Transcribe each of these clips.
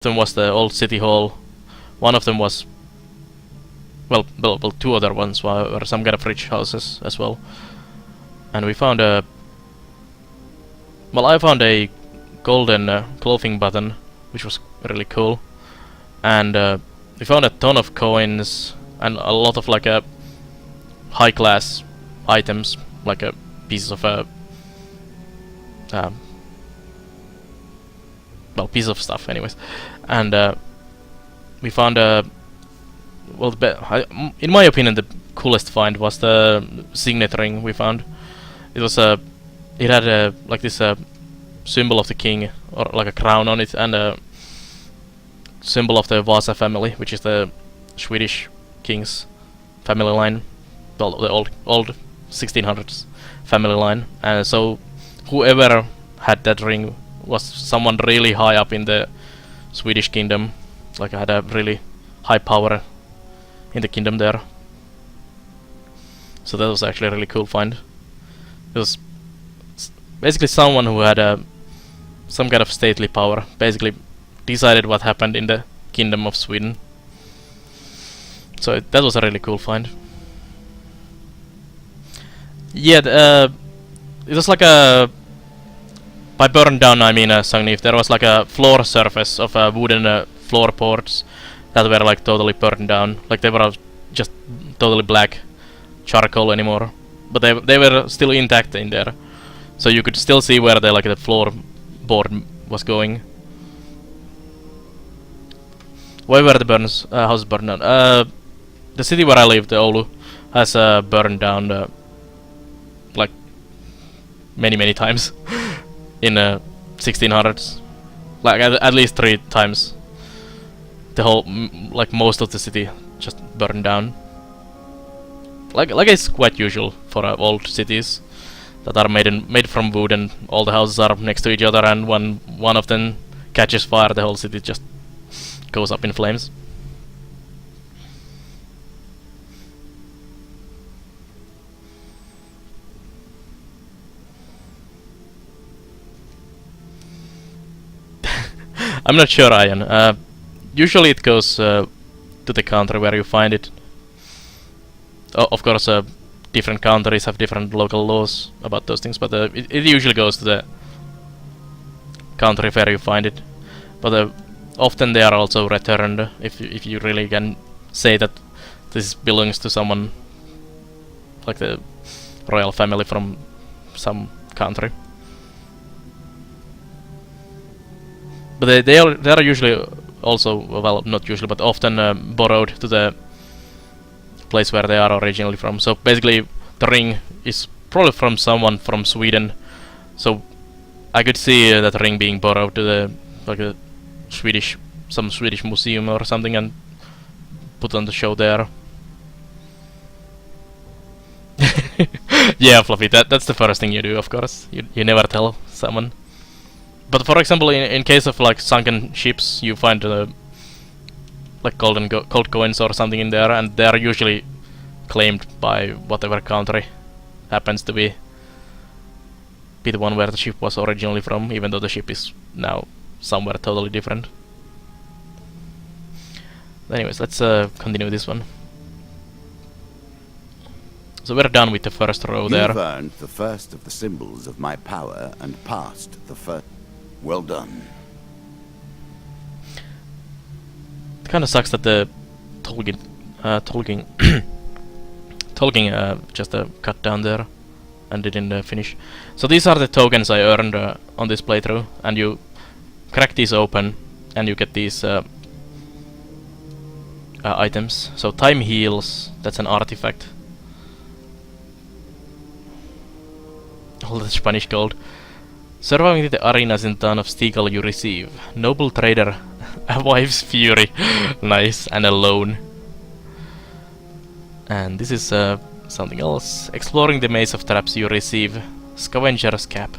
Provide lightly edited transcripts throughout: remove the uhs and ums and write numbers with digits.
them was the old city hall. One of them was well, two other ones were some kind of rich houses as well. And we found a I found a golden clothing button, which was really cool. And we found a ton of coins and a lot of like high class items, like pieces of piece of stuff anyways. And we found in my opinion the coolest find was the signet ring we found. It was it had like this symbol of the king, or like a crown on it, and a symbol of the Vasa family, which is the Swedish king's family line, well, the old 1600s family line. And so whoever had that ring was someone really high up in the Swedish kingdom, like had a really high power in the kingdom there. So that was actually a really cool find. It was basically someone who had some kind of stately power, basically decided what happened in the kingdom of Sweden. So that was a really cool find. Yeah, it was like by burned down I mean Sangnif, there was like a floor surface of wooden floorboards that were like totally burned down, like they were just totally black charcoal anymore, but they were still intact in there, so you could still see where the floorboard was going. Why were the houses burned down? The city where I live, the Oulu, has burned down like many times in 1600s, like at least 3 times. The whole like most of the city just burned down. Like it's quite usual for old cities that are made from wood, and all the houses are next to each other, and when one of them catches fire, the whole city just goes up in flames. I'm not sure, Ian. Usually it goes to the country where you find it. Of course, different countries have different local laws about those things, but it usually goes to the country where you find it. But often they are also returned if you really can say that this belongs to someone, like the royal family from some country. But they are usually also, well, not usually, but often borrowed to the place where they are originally from. So basically, the ring is probably from someone from Sweden. So I could see that ring being borrowed to the some Swedish museum or something, and put on the show there. Yeah, Fluffy, that's the first thing you do, of course. You never tell someone. But for example, in case of like sunken ships, you find like gold coins or something in there, and they are usually claimed by whatever country happens to be the one where the ship was originally from, even though the ship is now somewhere totally different. Anyways, let's continue this one. So we're done with the first row there. You've earned the first of the symbols of my power and passed the first. Well done. It kind of sucks that the Tolkien just cut down there and didn't finish. So these are the tokens I earned on this playthrough, and you crack these open and you get these items. So time heals, that's an artifact. All the Spanish gold. Surviving the arenas in town of Stigall you receive noble trader, a wife's fury, nice, and a loan. And this is something else. Exploring the maze of traps you receive scavenger's cap.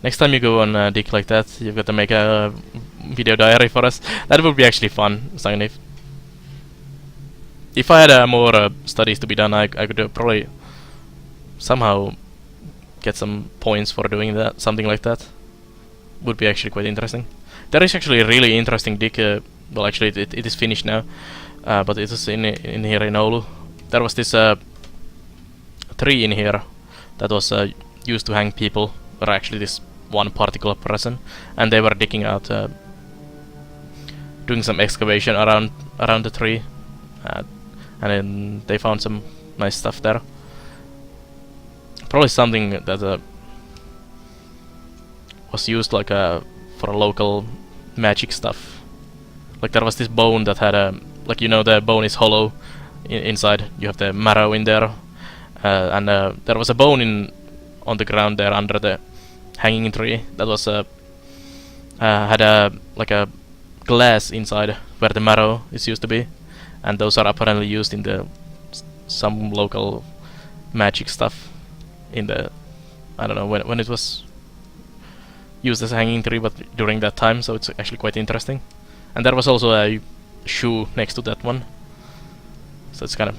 Next time you go on a dig like that, you've got to make a video diary for us. That would be actually fun, Sangnif. If I had more studies to be done, I could probably somehow get some points for doing that, something like that. would be actually quite interesting. There is actually a really interesting dig. Well, actually, it is finished now, but it is in here in Oulu. There was this tree in here that was used to hang people, or actually this one particular person, and they were digging out, doing some excavation around the tree, and then they found some nice stuff there. Probably something that was used like for a local magic stuff. Like there was this bone that had a, like, you know, the bone is hollow inside. You have the marrow in there, and there was a bone on the ground there under the hanging tree that was had a like a glass inside where the marrow is used to be, and those are apparently used in the some local magic stuff in the, I don't know when it was used as a hanging tree, but during that time, so it's actually quite interesting. And there was also a shoe next to that one, so it's kind of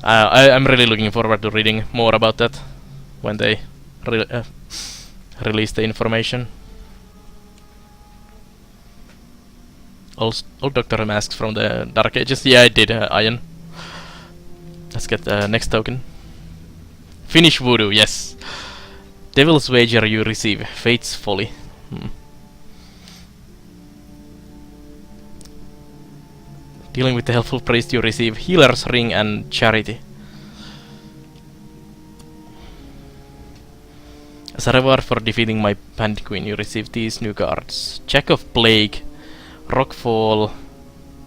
I'm really looking forward to reading more about that when they release the information. Old Doctor Masks from the Dark Ages. Yeah, I did, Ian. Let's get the next token. Finish Voodoo, yes. Devil's Wager you receive. Fate's Folly. Dealing with the helpful priest you receive Healer's Ring and Charity. As a reward for defeating my Bandit Queen, you receive these new cards. Jack of Plague, Rockfall,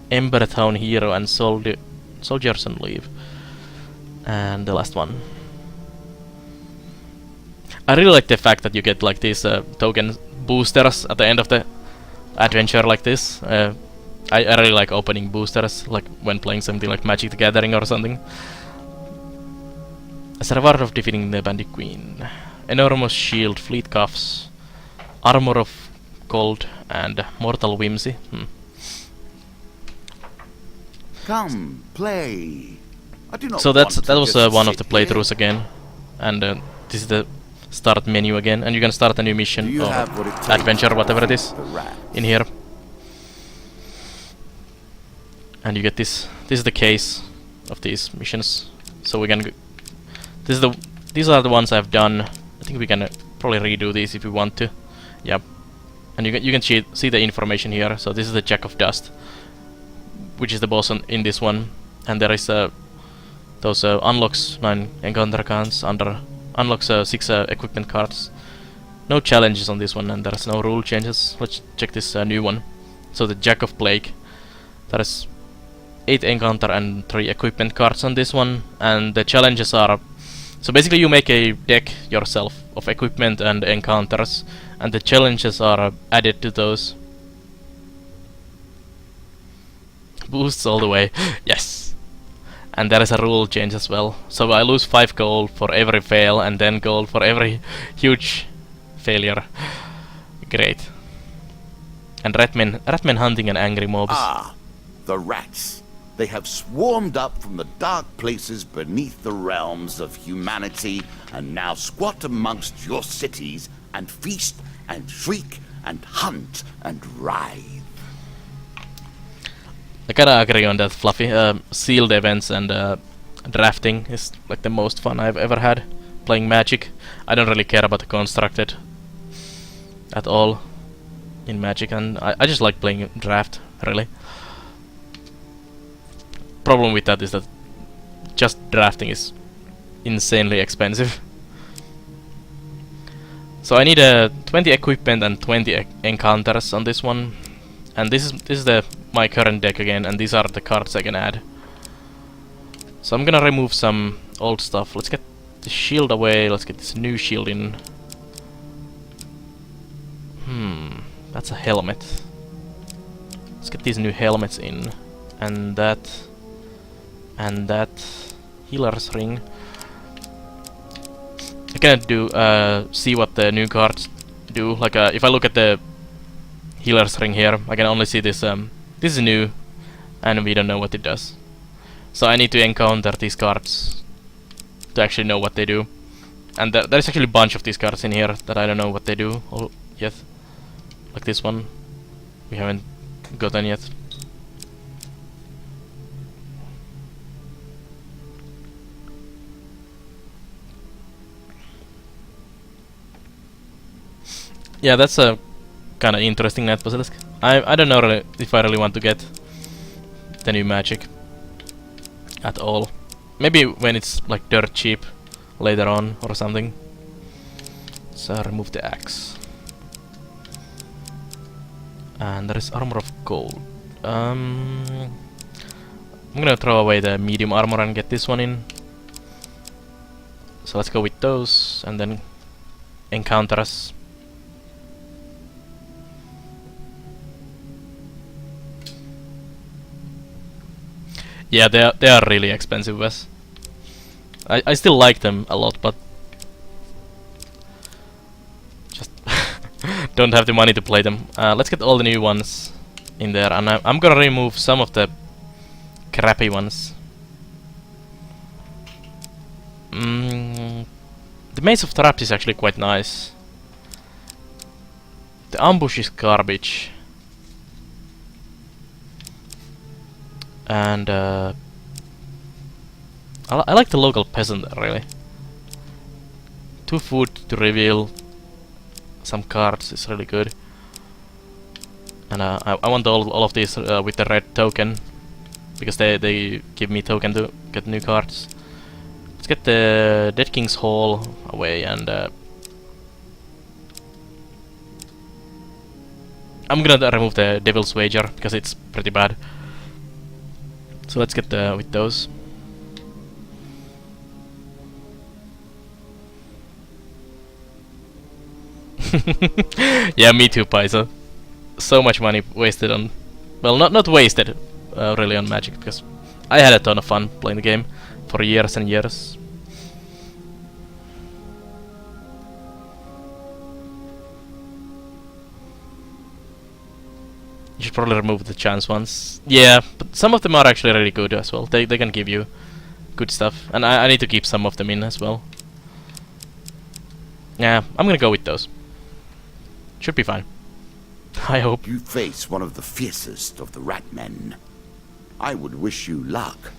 Ember Town Hero, and Soldiers on Leave. And the last one. I really like the fact that you get like these token boosters at the end of the adventure like this. I really like opening boosters, like when playing something like Magic the Gathering or something. As a reward of defeating the Bandit Queen. Enormous Shield, Fleet Cuffs, Armor of Gold, and Mortal Whimsy. Come, play. I do not so that was just one of sit the playthroughs again, and this is the start menu again, and you can start a new mission or adventure, whatever it is, in here. And you get this. This is the case of these missions. So we can. These are the ones I've done. I think we can probably redo these if we want to. Yep. And you can see the information here. So this is the Jack of Dust, which is the boss in this one. And there is those unlocks 9 encounter cards, unlocks 6 equipment cards. No challenges on this one, and there's no rule changes. Let's check this new one. So the Jack of Plague. There is 8 encounter and 3 equipment cards on this one, and the challenges are, so basically you make a deck yourself of equipment and encounters, and the challenges are added to those. Boosts all the way. Yes. And there is a rule change as well. So I lose 5 gold for every fail, and 10 gold for every huge failure. Great. And ratmen hunting and angry mobs. Ah, the rats. They have swarmed up from the dark places beneath the realms of humanity and now squat amongst your cities and feast and shriek and hunt and writhe. I kinda agree on that, Fluffy. Sealed events and drafting is like the most fun I've ever had playing Magic. I don't really care about the constructed at all in Magic, and I just like playing draft, really. Problem with that is that just drafting is insanely expensive. So I need 20 equipment and 20 encounters on this one, and this is my current deck again, and these are the cards I can add. So I'm gonna remove some old stuff. Let's get the shield away. Let's get this new shield in. That's a helmet. Let's get these new helmets in, and that healer's ring. I can do see what the new cards do. Like if I look at the healer's ring here, I can only see this. This is new, and we don't know what it does. So I need to encounter these cards to actually know what they do. And there's actually a bunch of these cards in here that I don't know what they do yet. Like this one, we haven't gotten yet. Yeah, that's a kind of interesting net basilisk. I don't know really if I really want to get the new magic at all. Maybe when it's like dirt cheap later on or something. So remove the axe. And there is armor of gold. I'm gonna throw away the medium armor and get this one in. So let's go with those and then encounter us. Yeah, they are really expensive, Wes. I still like them a lot, but just don't have the money to play them. Let's get all the new ones in there, and I'm gonna remove some of the crappy ones. The Maze of Traps is actually quite nice. The Ambush is garbage. And I like the local peasant really. 2 food to reveal some cards is really good. And I want all of these with the red token, because they give me token to get new cards. Let's get the Dead King's Hall away, and I'm gonna remove the Devil's Wager because it's pretty bad. So let's get with those. Yeah, me too, Paisa. So much money wasted on... Well, not wasted, really, on Magic, because I had a ton of fun playing the game for years and years. You should probably remove the chance ones. Yeah, but some of them are actually really good as well. They can give you good stuff, and I need to keep some of them in as well. Yeah, I'm gonna go with those. Should be fine. I hope. You face one of the fiercest of the rat men. I would wish you luck,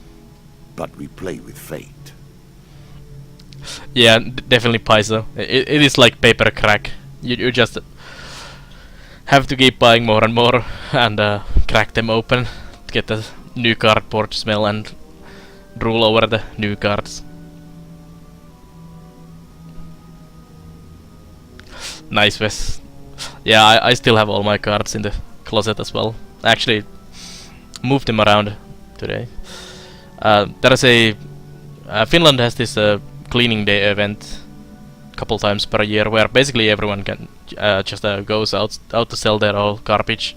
but we play with fate. Yeah, definitely Paisa. It is like paper crack. You just have to keep buying more and more and crack them open to get the new cardboard smell and drool over the new cards. Nice, Wes. Yeah, I still have all my cards in the closet as well. I actually moved them around today. There is a... Finland has this cleaning day event couple times per year where basically everyone can just goes out to sell their old garbage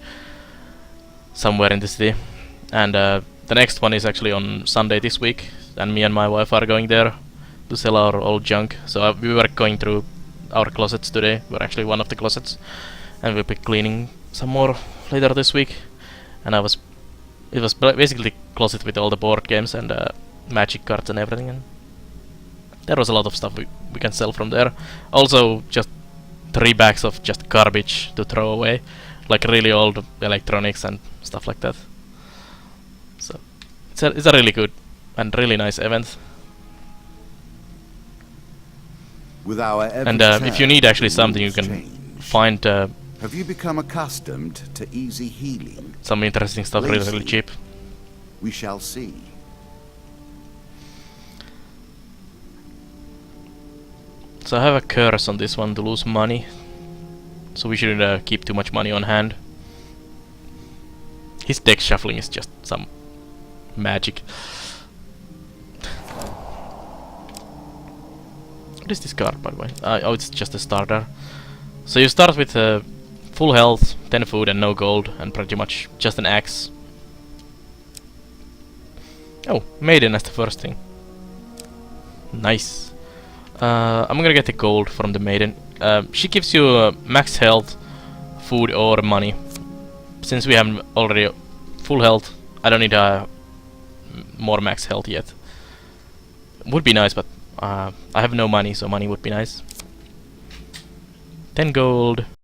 somewhere in the city. And the next one is actually on Sunday this week, and me and my wife are going there to sell our old junk. So we were going through our closets today. We're actually one of the closets, and we'll be cleaning some more later this week. And it was basically closet with all the board games and magic cards and everything, and there was a lot of stuff we can sell from there. Also, just 3 bags of just garbage to throw away, like really old electronics and stuff like that. So it's a really good and really nice event. With our And if you need actually something, you can find have you become accustomed to easy healing? some interesting stuff really cheap. We shall see. So I have a curse on this one to lose money, so we shouldn't keep too much money on hand. His deck shuffling is just some magic. What is this card, by the way? Oh, it's just a starter. So you start with full health, 10 food and no gold, and pretty much just an axe. Oh, Maiden as the first thing. Nice. I'm gonna get the gold from the Maiden. She gives you max health, food or money. Since we have already full health, I don't need more max health yet. Would be nice, but I have no money, so money would be nice. 10 gold.